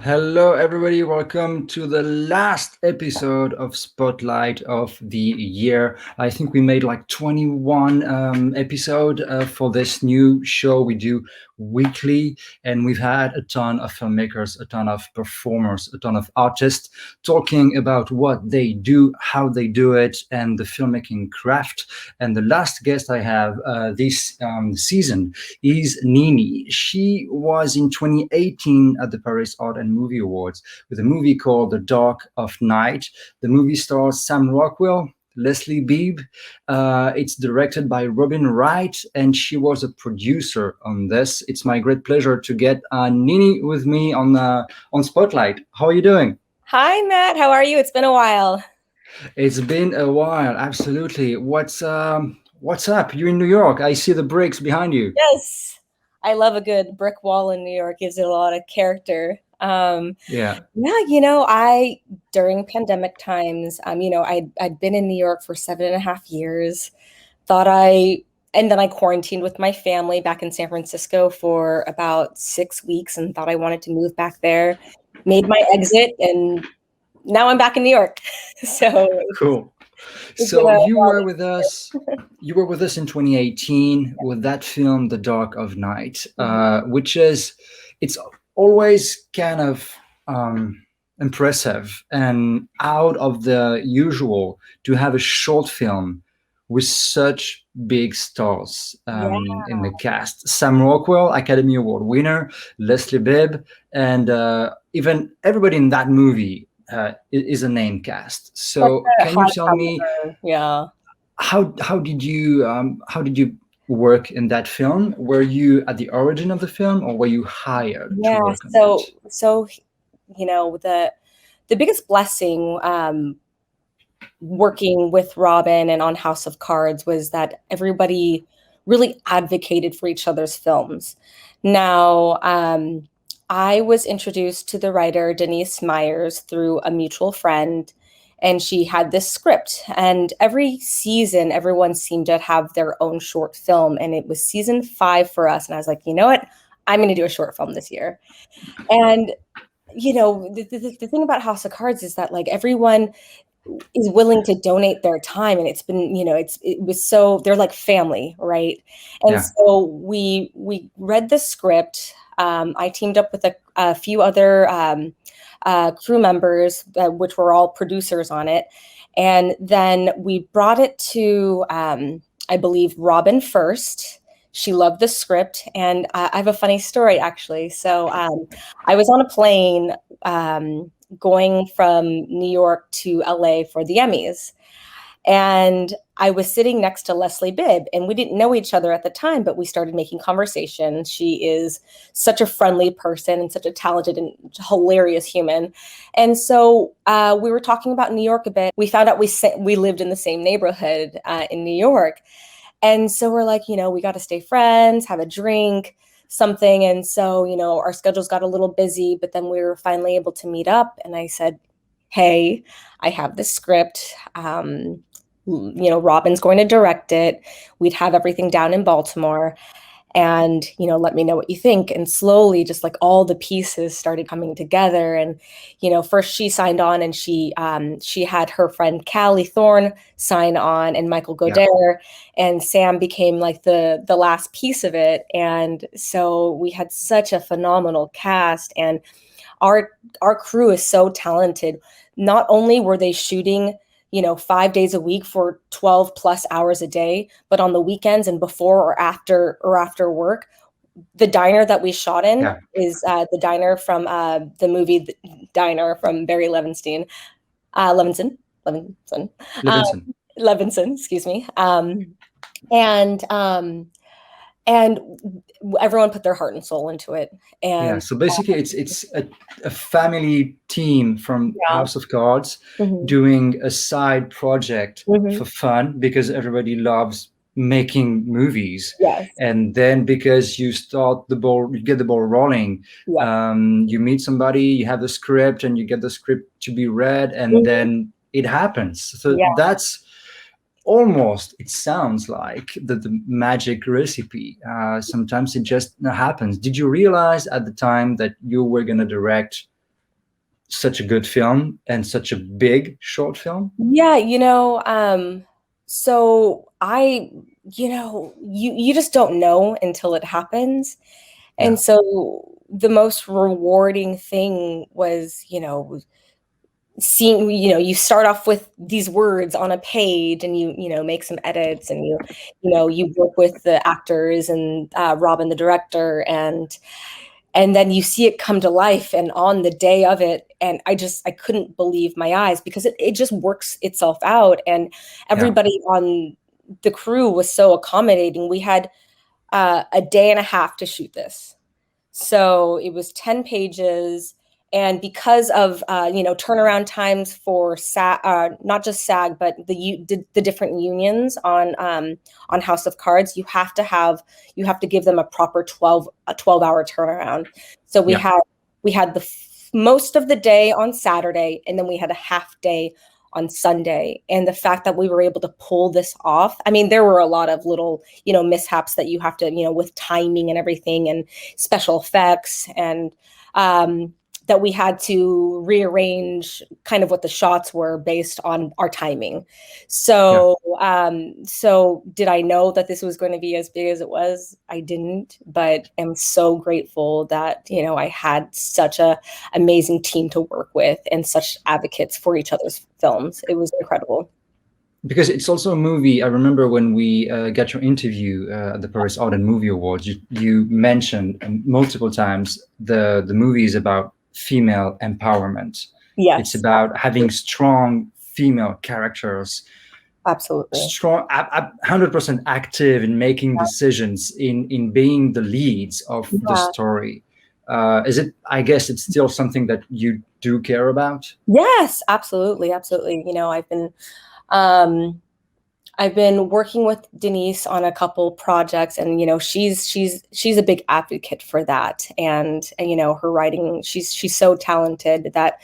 Hello, everybody. Welcome to the last episode of Spotlight of the year. I think we made like 21 episode for this new show we do weekly, and we've had a ton of filmmakers, a ton of performers, a ton of artists talking about what they do, how they do it, and the filmmaking craft. And the last guest I have this season is Nini. She was in 2018 at the Paris Art and Movie Awards with a movie called The Dark of Night. The movie stars Sam Rockwell, Leslie Bibb. It's directed by Robin Wright, and she was a producer on this. It's my great pleasure to get Nini with me on Spotlight. How are you doing? Hi, Matt. How are you? It's been a while. It's been a while, absolutely. What's up? You're in New York. I see the bricks behind you. Yes, I love a good brick wall in New York. Gives it a lot of character. Yeah. Yeah, I during pandemic times, I'd been in New York for 7.5 years. Thought I And then I quarantined with my family back in San Francisco for about 6 weeks and thought I wanted to move back there. Made my exit, and now I'm back in New York. So Cool. it's been So a you while. were with us. You were with us in 2018 with that film, The Dark of Night, which is it's always kind of impressive and out of the usual to have a short film with such big stars Yeah. in the cast. Sam Rockwell, Academy Award winner, Leslie Bibb, and even everybody in that movie is a name cast. Such So a can you high tell me caliber. Yeah. how did you work in that film? Were you at the origin of the film, or were you hired to Yeah. work on it? So the biggest blessing working with Robin and on House of Cards was that everybody really advocated for each other's films. Now, I was introduced to the writer Denise Myers through a mutual friend, and she had this script. And every season, everyone seemed to have their own short film. And it was season 5 for us. And I was like, you know what? I'm going to do a short film this year. And the thing about House of Cards is that like everyone is willing to donate their time, and it's been, it was so they're like family, right? And Yeah. so we read the script. I teamed up with a few other crew members, which were all producers on it, and then we brought it to I believe Robin first. She loved the script, and I have a funny story actually. So I was on a plane going from New York to LA for the Emmys. And I was sitting next to Leslie Bibb, and we didn't know each other at the time, but we started making conversation. She is such a friendly person and such a talented and hilarious human. And so we were talking about New York a bit. We found out we lived in the same neighborhood in New York. And so we're like, we got to stay friends, have a drink, something. And so, our schedules got a little busy, but then we were finally able to meet up. And I said, hey, I have this script. Robin's going to direct it. We'd have everything down in Baltimore. And, let me know what you think. And slowly, just like all the pieces started coming together. And, first she signed on, and she had her friend Callie Thorne sign on, and Michael Yeah. Godert, and Sam became like the last piece of it. And so we had such a phenomenal cast, and our crew is so talented. Not only were they shooting 5 days a week for 12 plus hours a day, but on the weekends and before or after work. The diner that we shot in Yeah. is the diner from the movie Diner from Barry Levinstein, Levinson, um, Levinson. Levinson, excuse me. And and everyone put their heart and soul into it. Yeah. And So basically, it's a family team from yeah. House of Cards Mhm. doing a side project Mhm. for fun because everybody loves making movies, Yes. and then because you get the ball rolling. Yeah. You meet somebody, you have the script, and you get the script to be read, and Mhm. then it happens. So Yeah. that's almost, it sounds like the magic recipe. Sometimes it just happens. Did you realize at the time that you were going to direct such a good film and such a big short film? Yeah, so you just don't know until it happens. And Yeah, so the most rewarding thing was, seeing, you start off with these words on a page and you make some edits and you work with the actors and Robin, the director, and then you see it come to life, and on the day of it, and I couldn't believe my eyes, because it just works itself out, and yeah, everybody on the crew was so accommodating. We had a day and a half to shoot this, so it was 10 pages. And because of turnaround times for not just SAG, but the different unions on House of Cards, you have to give them a proper 12-hour turnaround. So we yeah, had most of the day on Saturday, and then we had a half day on Sunday. And the fact that we were able to pull this off, I mean, there were a lot of little, mishaps that you have to, with timing and everything and special effects, and that we had to rearrange kind of what the shots were based on our timing. yeah. So did I know that this was going to be as big as it was? I didn't, but I'm so grateful that, I had such a amazing team to work with and such advocates for each other's films. It was incredible. Because it's also a movie. I remember when we got your interview at the Paris Art and Movie Awards, you mentioned multiple times the movie is about female empowerment. It's Yes, about having strong female characters, absolutely. strong, 100% active in making decisions, in being the leads of the Yeah. story. Is it? I guess it's still something that you do care about. Yes, absolutely, absolutely. Um, I've been working with Denise on a couple projects, and she's a big advocate for that. And her writing, she's so talented that,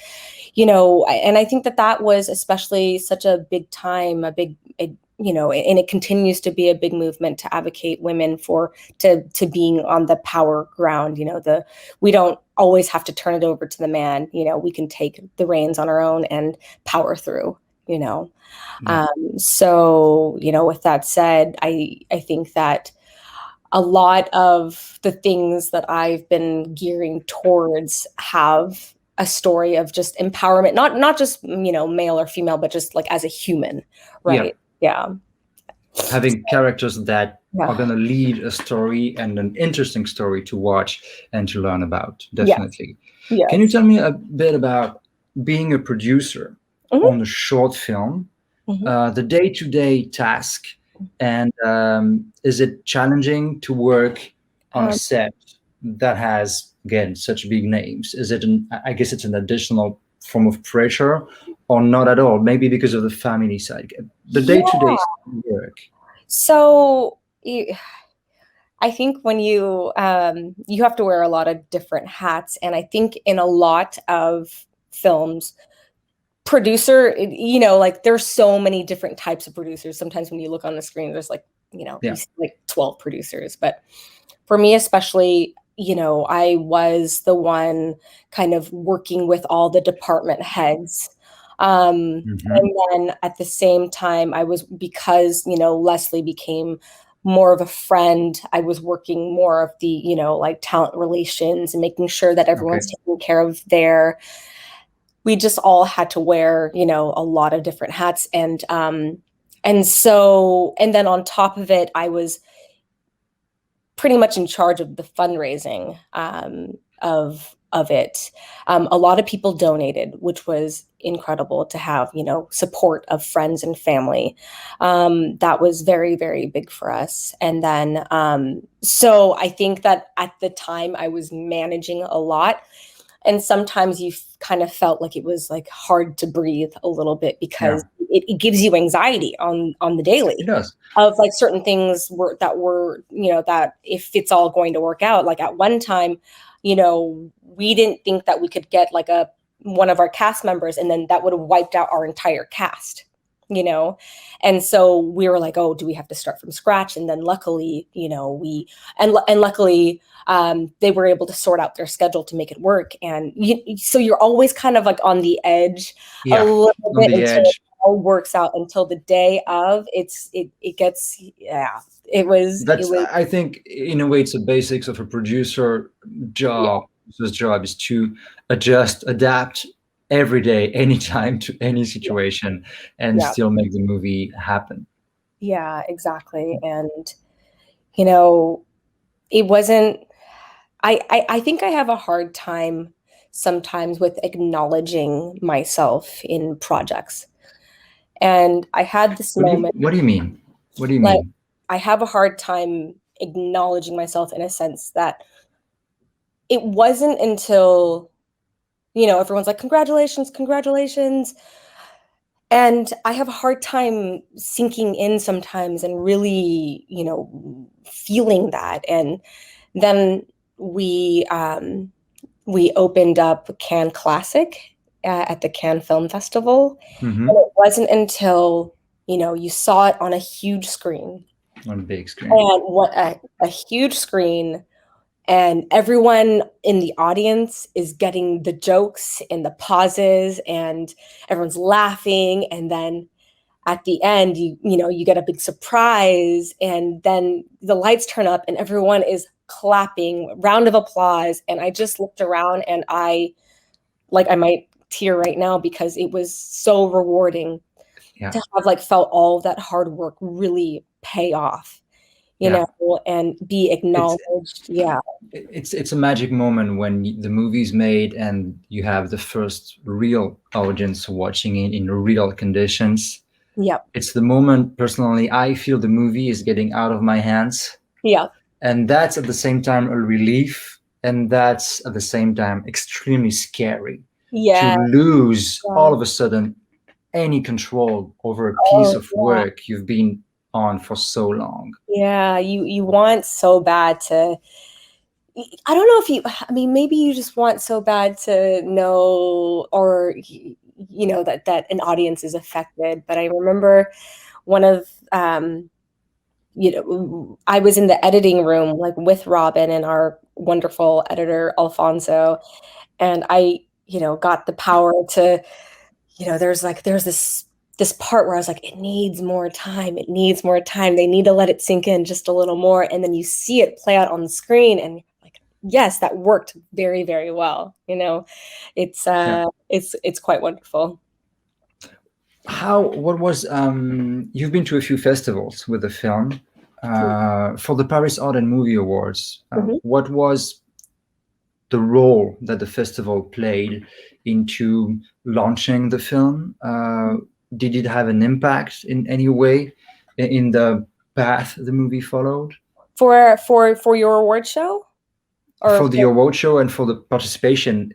and I think that was especially such a big time, and it continues to be a big movement to advocate women to being on the power ground. We don't always have to turn it over to the man. We can take the reins on our own and power through. You know. Yeah, So, with that said, I think that a lot of the things that I've been gearing towards have a story of just empowerment, not just, male or female, but just like as a human, yeah. right? Yeah. Having characters that are Yeah. going to lead a story, and an interesting story to watch and to learn about. Yes. Definitely. Can you Yes. tell me a bit about being a producer Hmm. on a short film, Hmm. the day-to-day task, and is it challenging to work on a Um, set that has, again, such big names? Is it I guess it's an additional form of pressure, or not at all? Maybe because of the family side, the yeah. day-to-day work. So I think when you have to wear a lot of different hats, and I think in a lot of films, producer, like there's so many different types of producers. Sometimes when you look on the screen, there's like, you Yeah. see like 12 producers. But for me especially, I was the one kind of working with all the department heads. Hmm. And then at the same time, because Leslie became more of a friend, I was working more of the, like talent relations and making sure that Okay. everyone's taken care of there. We just all had to wear, a lot of different hats. And then on top of it, I was pretty much in charge of the fundraising of it. A lot of people donated, which was incredible to have, support of friends and family. That was very, very big for us. And then, so I think that at the time I was managing a lot, and sometimes you kind of felt like it was like hard to breathe a little bit, Yeah, because it gives you anxiety on the it daily does. of like certain things were that if it's all going to work out. Like at one time, we didn't think that we could get like one of our cast members, and then that would have wiped out our entire cast. you know? And so we were like, oh, do we have to start from scratch? And then luckily, and luckily, they were able to sort out their schedule to make it work. And so you're always kind of like on the edge a Yeah, little on bit the until it edge. all works out, until the day of it gets, yeah, it That's, was, I think, in a way, it's the basics of a producer yeah, job. His job is to adjust, adapt every day, anytime, to any yeah, situation, and yeah, still make the movie happen. yeah, exactly. And, you know, it wasn't, I think I have a hard time sometimes with acknowledging myself in projects. And I had this moment, What do you mean? What do you like, mean? I have a hard time acknowledging myself in a sense that it wasn't until, everyone's like, congratulations, congratulations. And I have a hard time sinking in sometimes and really, feeling that. And then we, um, we opened up Cannes Classic at the Cannes Film Festival. And Hmm. it wasn't until, you saw it on a huge screen, On big screen. and what a huge screen, and everyone in the audience is getting the jokes and the pauses, and everyone's laughing. And then at the end, you get a big surprise, and then the lights turn up and everyone is clapping, round of applause. And I just looked around, and I might tear right now, because it was so rewarding Yeah, to have like felt all of that hard work really pay off, yeah. and be It's acknowledged. Yeah. it's a magic moment when the movie's made and you have the first real audience watching it in real conditions. Yep. It's the moment, personally, I feel the movie is getting out of my hands, Yep. and that's at the same time a relief, and that's at the same time extremely scary to Yeah. lose all Yeah. of a sudden any control over a piece Oh, of yeah. work you've been on for so long. Yeah. You want so bad to, I don't know if I mean, maybe you just want so bad to know, or, that an audience is affected. But I remember one of, I was in the editing room, like with Robin and our wonderful editor, Alfonso. And I, got the power to, there's this part where I was like, it needs more time. It needs more time. They need to let it sink in just a little more. And then you see it play out on the screen, and like, yes, that worked very, very well. Yeah. It's quite wonderful. What was, you've been to a few festivals with the film, for the Paris Art and Movie Awards. Mhm. What was the role that the festival played into launching the film? Did it have an impact in any way in the path the movie followed? For your award show, or For the award show and for the participation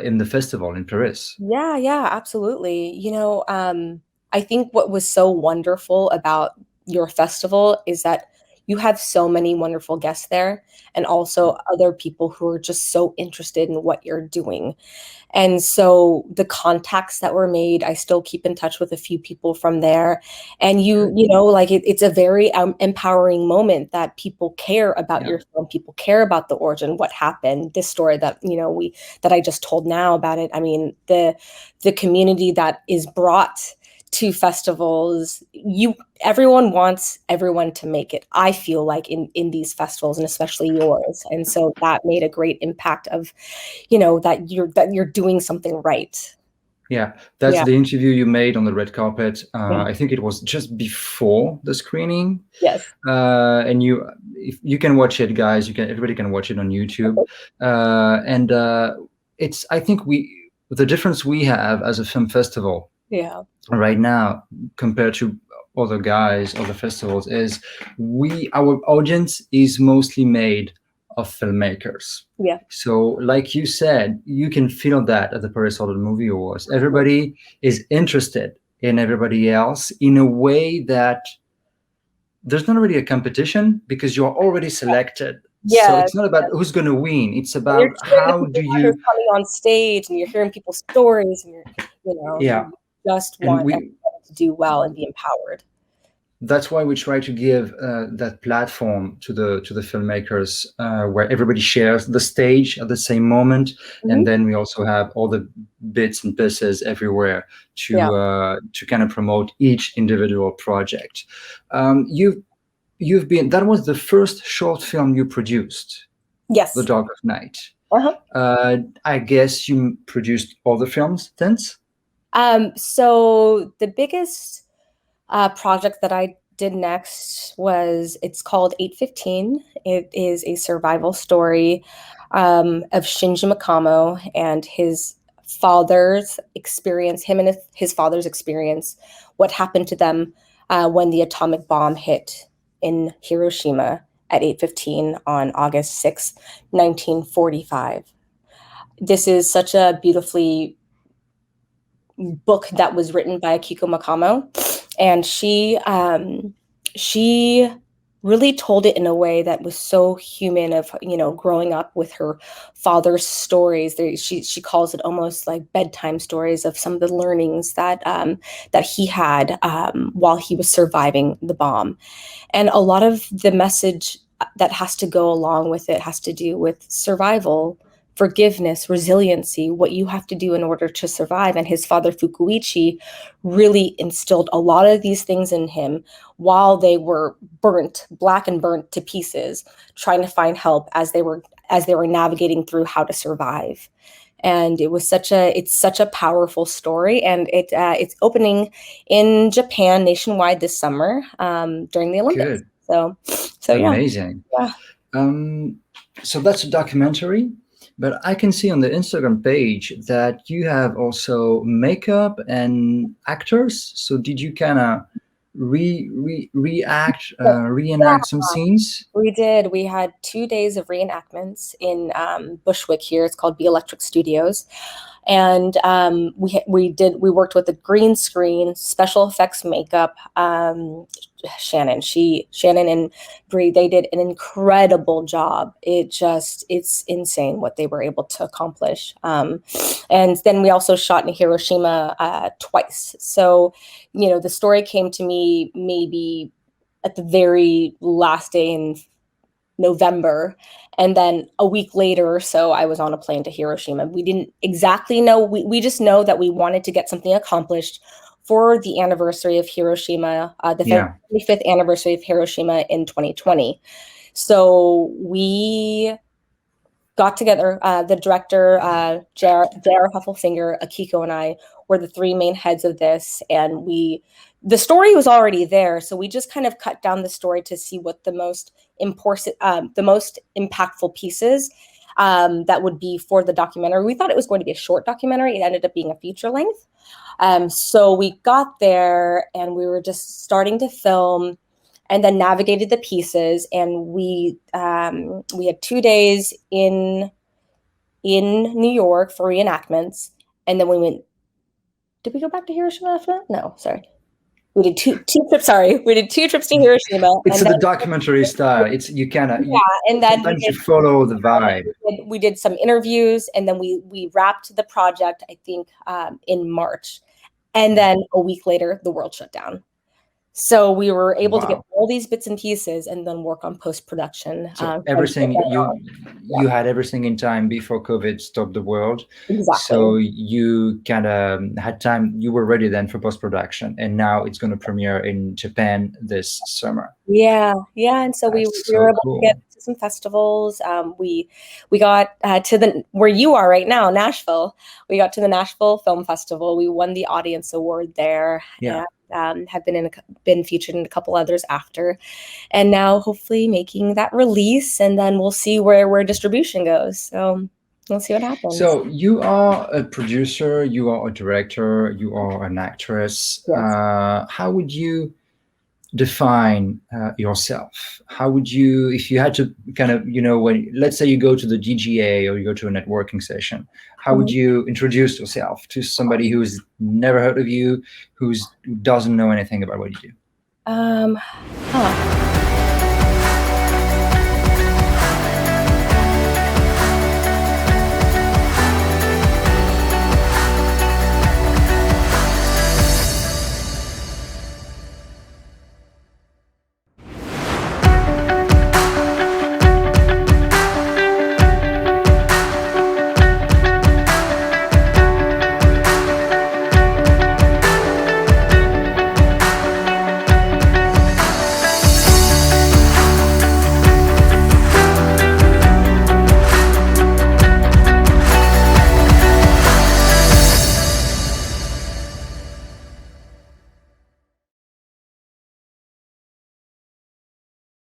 in the festival in Paris. yeah, yeah, absolutely. I think what was so wonderful about your festival is that you have so many wonderful guests there, and also other people who are just so interested in what you're doing. And so the contacts that were made, I still keep in touch with a few people from there. And like it's a very empowering moment that people care about Yeah. your film, people care about the origin, what happened, this story that, that I just told now about it. I mean, the community that is brought to festivals, everyone wants everyone to make it, I feel like, in these festivals, and especially yours. And so that made a great impact of, that you're doing something right. Yeah, that's Yeah. the interview you made on the red carpet. Yeah. I think it was just before the screening, Yes. and if you can watch it, guys. Everybody can watch it on YouTube, and it's. I think the difference we have as a film festival Yeah. right now compared to other festivals is our audience is mostly made of filmmakers. Yeah. So, like you said, you can feel that at the Paris Art and Movie Awards. Everybody is interested in everybody else in a way that there's not really a competition because you're already selected. So Yes. it's not about who's going to win. It's And you're about cheering the how people do on who's you, coming on stage, and you're hearing people's stories, and yeah. you just And want we everybody to do well and be empowered. That's why we try to give that platform to the filmmakers, where everybody shares the stage at the same moment, and then we also have all the bits and pieces everywhere to kind of promote each individual project. You've been, that was the first short film you produced. Yes. The Dark of Night. I guess you produced all the films since. So the biggest project that I did next was, it's called 815. It is a survival story of Shinji Mikamo and his father's experience, him and his father's experience, what happened to them when the atomic bomb hit in Hiroshima at 8:15 on August 6, 1945. This is such a beautifully book that was written by Akiko Makamo, and she really told it in a way that was so human, of, you know, growing up with her father's stories. She calls it almost like bedtime stories of some of the learnings that that he had while he was surviving the bomb. And a lot of the message that has to go along with it has to do with survival, forgiveness, resiliency, what you have to do in order to survive. And his father, Fukuichi, really instilled a lot of these things in him while they were black and burnt to pieces, trying to find help as they were navigating through how to survive. And it's such a powerful story, and it's opening in Japan nationwide this summer during the Olympics. Good. So yeah. Amazing. Yeah. So that's a documentary. But I can see on the Instagram page that you have also makeup and actors. So did you kind of reenact some scenes? We did. We had 2 days of reenactments in Bushwick here. It's called Be Electric Studios. And we worked with a green screen, special effects makeup. Shannon and Bree, they did an incredible job. It's insane what they were able to accomplish. And then we also shot in Hiroshima twice. So, you know, the story came to me maybe at the very last day in November. And then a week later or so, I was on a plane to Hiroshima. We didn't exactly know. We just know that we wanted to get something accomplished for the anniversary of Hiroshima, the 75th anniversary of Hiroshima in 2020. So we got together, the director, J.R. Heffelfinger, Akiko, and I were the three main heads of this. And the story was already there. So we just kind of cut down the story to see what the most important, the most impactful pieces that would be for the documentary. We thought it was going to be a short documentary. It ended up being a feature length. So we got there and we were just starting to film, and then navigated the pieces. And we had 2 days in New York for reenactments, and then we went. Did we go back to Hiroshima after that? No, sorry. We did two trips. Sorry, we did 2 trips to Hiroshima. It's the documentary style. It's you kind of and then sometimes you follow the vibe. We did some interviews, and then we wrapped the project, I think, in March, and then a week later the world shut down. So we were able to get all these bits and pieces and then work on post-production. So everything you had everything in time before COVID stopped the world. Exactly. So you kind of had time. You were ready then for post-production, and now it's going to premiere in Japan this summer. Yeah. And so we were able to get to some festivals. We got to where you are right now, Nashville. We got to the Nashville Film Festival. We won the audience award there. Yeah. Have been featured in a couple others after, and now hopefully making that release, and then we'll see where distribution goes. So we'll see what happens. So you are a producer, you are a director, you are an actress. Yes. How would you define yourself? How would you, if you had to kind of, when, let's say you go to the DGA or you go to a networking session, how would you introduce yourself to somebody who's never heard of you, who doesn't know anything about what you do?